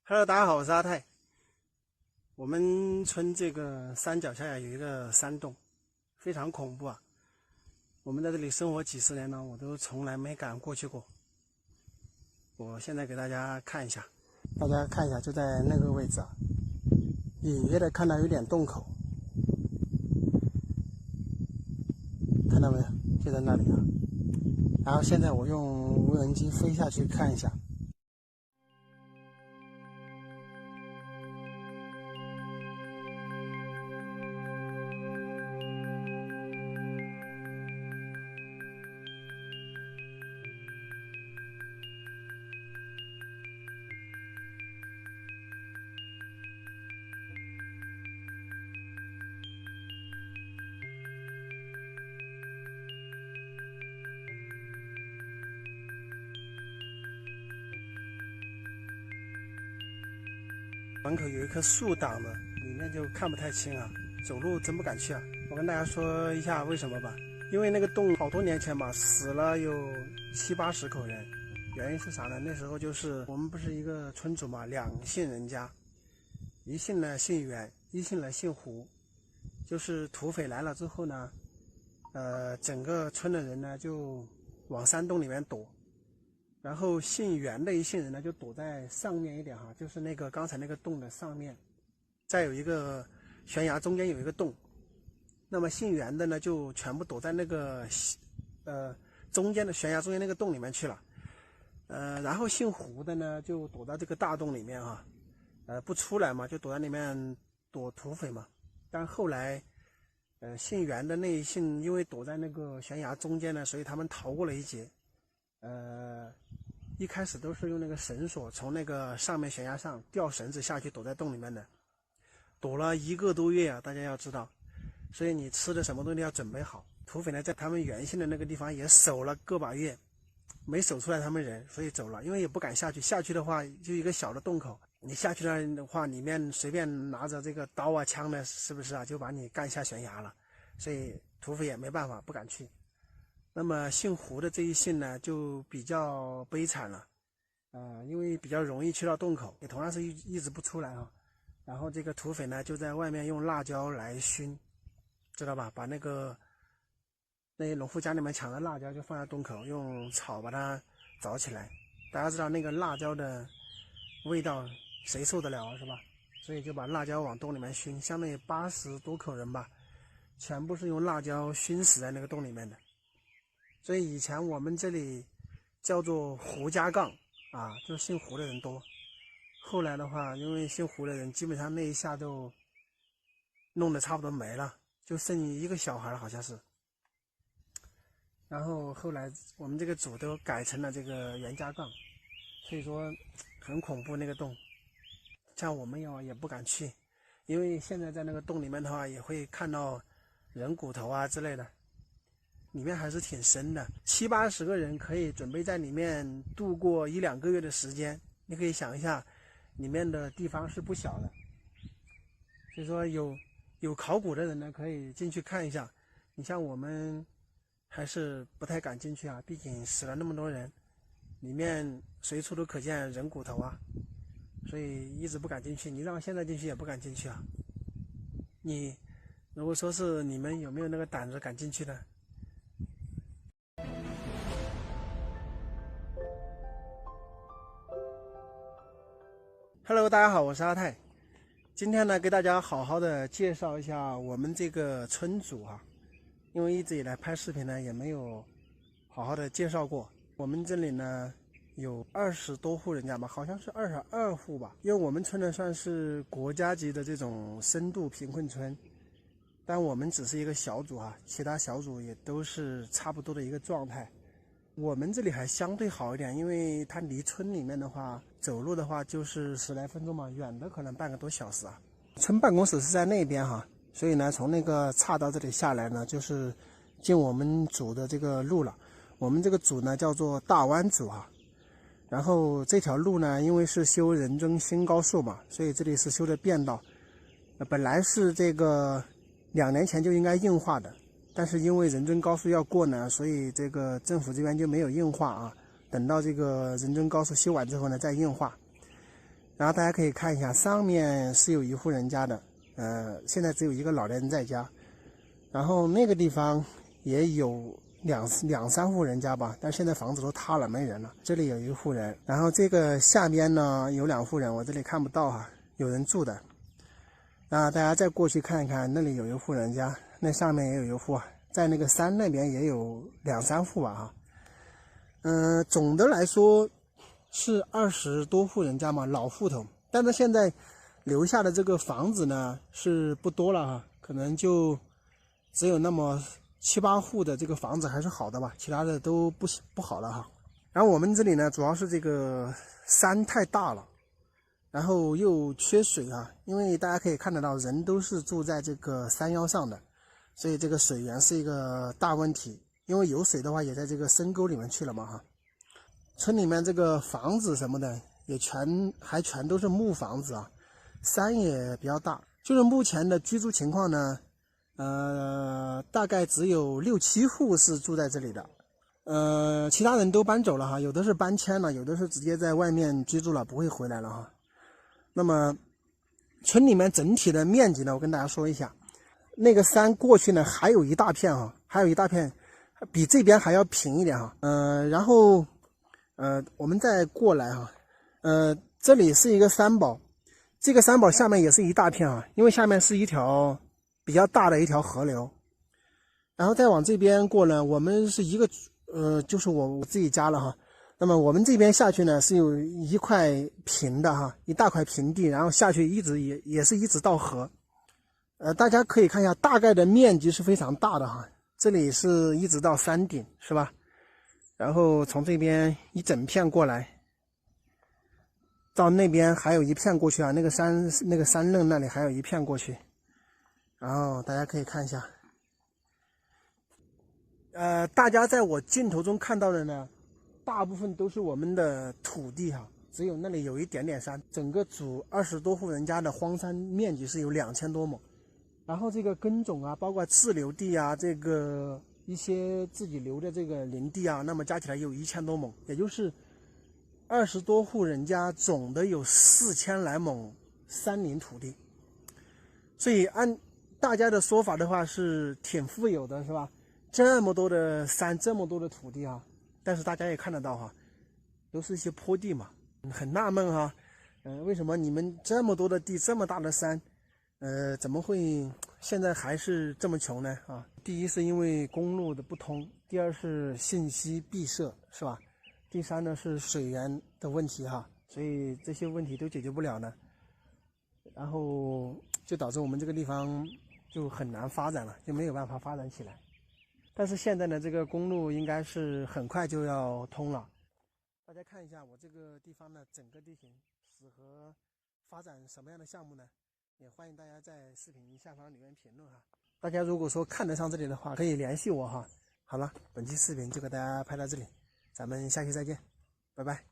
Hello，大家好，我是阿泰。我们村这个山脚下呀有一个山洞，非常恐怖啊！我们在这里生活几十年了，我都从来没敢过去过。我现在给大家看一下，就在那个位置啊，隐约的看到有点洞口，看到没有？就在那里啊。然后现在我用无人机飞下去看一下。门口有一棵树挡着，里面就看不太清啊，走路真不敢去啊。我跟大家说一下为什么吧，因为那个洞好多年前吧，死了有70-80口人。原因是啥呢？那时候就是我们不是一个村主嘛，两姓人家，一姓呢姓袁，一姓呢姓胡。就是土匪来了之后呢，整个村的人呢就往山洞里面躲。然后姓袁的一姓人呢，就躲在上面一点哈，就是那个刚才那个洞的上面，再有一个悬崖中间有一个洞。那么姓袁的呢，就全部躲在那个中间的悬崖中间那个洞里面去了。然后姓胡的呢，就躲到这个大洞里面哈，不出来嘛，就躲在里面躲土匪嘛。但后来，姓袁的那一姓因为躲在那个悬崖中间呢，所以他们逃过了一劫。一开始都是用那个绳索从那个上面悬崖上吊绳子下去躲在洞里面的，躲了1个多月啊，大家要知道，所以你吃的什么东西要准备好。土匪呢在他们原先的那个地方也守了个把月，没守出来他们人，所以走了，因为也不敢下去，下去的话就一个小的洞口，你下去的话里面随便拿着这个刀啊枪的，是不是啊，就把你干下悬崖了，所以土匪也没办法，不敢去。那么姓胡的这一姓呢，就比较悲惨了，因为比较容易去到洞口，也同样是一直不出来啊。然后这个土匪呢，就在外面用辣椒来熏，知道吧？把那些农户家里面抢的辣椒就放在洞口，用草把它凿起来。大家知道那个辣椒的味道谁受得了啊，是吧？所以就把辣椒往洞里面熏，相当于80多口人吧，全部是用辣椒熏死在那个洞里面的。所以以前我们这里叫做胡家杠啊，就姓胡的人多。后来的话，因为姓胡的人基本上那一下都弄得差不多没了，就剩一个小孩好像是。然后后来我们这个组都改成了这个袁家杠，所以说很恐怖那个洞，像我们也不敢去，因为现在在那个洞里面的话也会看到人骨头啊之类的。里面还是挺深的，70-80个人可以准备在里面度过1-2个月的时间。你可以想一下，里面的地方是不小的。所以说有考古的人呢，可以进去看一下。你像我们还是不太敢进去啊，毕竟死了那么多人，里面随处都可见人骨头啊，所以一直不敢进去。你让我现在进去也不敢进去啊。你如果说是你们有没有那个胆子敢进去呢？Hello， 大家好，我是阿泰。今天呢，给大家好好的介绍一下我们这个村组啊，因为一直以来拍视频呢也没有好好的介绍过。我们这里呢有20多户人家吧，好像是22户吧。因为我们村呢算是国家级的这种深度贫困村，但我们只是一个小组啊，其他小组也都是差不多的一个状态。我们这里还相对好一点，因为它离村里面的话，走路的话就是10来分钟嘛，远的可能半个多小时啊。村办公室是在那边哈，所以呢，从那个岔道这里下来呢，就是进我们组的这个路了。我们这个组呢叫做大湾组哈。然后这条路呢，因为是修仁增新高速嘛，所以这里是修的便道。本来是这个2年前就应该硬化的。但是因为仁增高速要过呢，所以这个政府这边就没有硬化啊。等到这个仁增高速修完之后呢，再硬化。然后大家可以看一下，上面是有一户人家的，现在只有一个老人在家。然后那个地方也有两三户人家吧，但现在房子都塌了，没人了。这里有一户人，然后这个下边呢有2户人，我这里看不到哈，有人住的。那大家再过去看一看，那里有一户人家，那上面也有一户，在那个山那边也有2、3户吧哈。总的来说是20多户人家嘛，老户头。但是现在留下的这个房子呢是不多了哈，可能就只有那么7、8户的这个房子还是好的吧，其他的都不好了哈。然后我们这里呢，主要是这个山太大了，然后又缺水啊，因为大家可以看得到，人都是住在这个山腰上的，所以这个水源是一个大问题。因为有水的话，也在这个深沟里面去了嘛哈。村里面这个房子什么的也全都是木房子啊，山也比较大。就是目前的居住情况呢，大概只有6、7户是住在这里的，其他人都搬走了哈，有的是搬迁了，有的是直接在外面居住了，不会回来了哈。那么村里面整体的面积呢，我跟大家说一下，那个山过去呢还有一大片哈，还有一大片比这边还要平一点哈。然后我们再过来哈，这里是一个山堡，这个山堡下面也是一大片啊，因为下面是一条比较大的一条河流。然后再往这边过呢，我们是一个就是我自己家了哈。那么我们这边下去呢是有一块平的哈，一大块平地，然后下去一直也是一直到河。大家可以看一下，大概的面积是非常大的哈。这里是一直到山顶是吧？然后从这边一整片过来，到那边还有一片过去啊，那个山楞那里还有一片过去。然后大家可以看一下，大家在我镜头中看到的呢，大部分都是我们的土地哈，只有那里有一点点山。整个主20多户人家的荒山面积是有2000多亩，然后这个耕种啊，包括自留地啊，这个一些自己留的这个林地啊，那么加起来有1000多亩，也就是20多户人家总的有4000来亩山林土地。所以按大家的说法的话，是挺富有的，是吧？这么多的山，这么多的土地啊，但是大家也看得到哈，都是一些坡地嘛，很纳闷哈，为什么你们这么多的地，这么大的山，怎么会现在还是这么穷呢？啊，第一是因为公路的不通，第二是信息闭塞，是吧？第三呢是水源的问题哈，所以这些问题都解决不了呢，然后就导致我们这个地方就很难发展了，就没有办法发展起来。但是现在呢，这个公路应该是很快就要通了。大家看一下我这个地方的整个地形适合发展什么样的项目呢？也欢迎大家在视频下方留言评论哈。大家如果说看得上这里的话，可以联系我哈。好了，本期视频就给大家拍到这里，咱们下期再见，拜拜。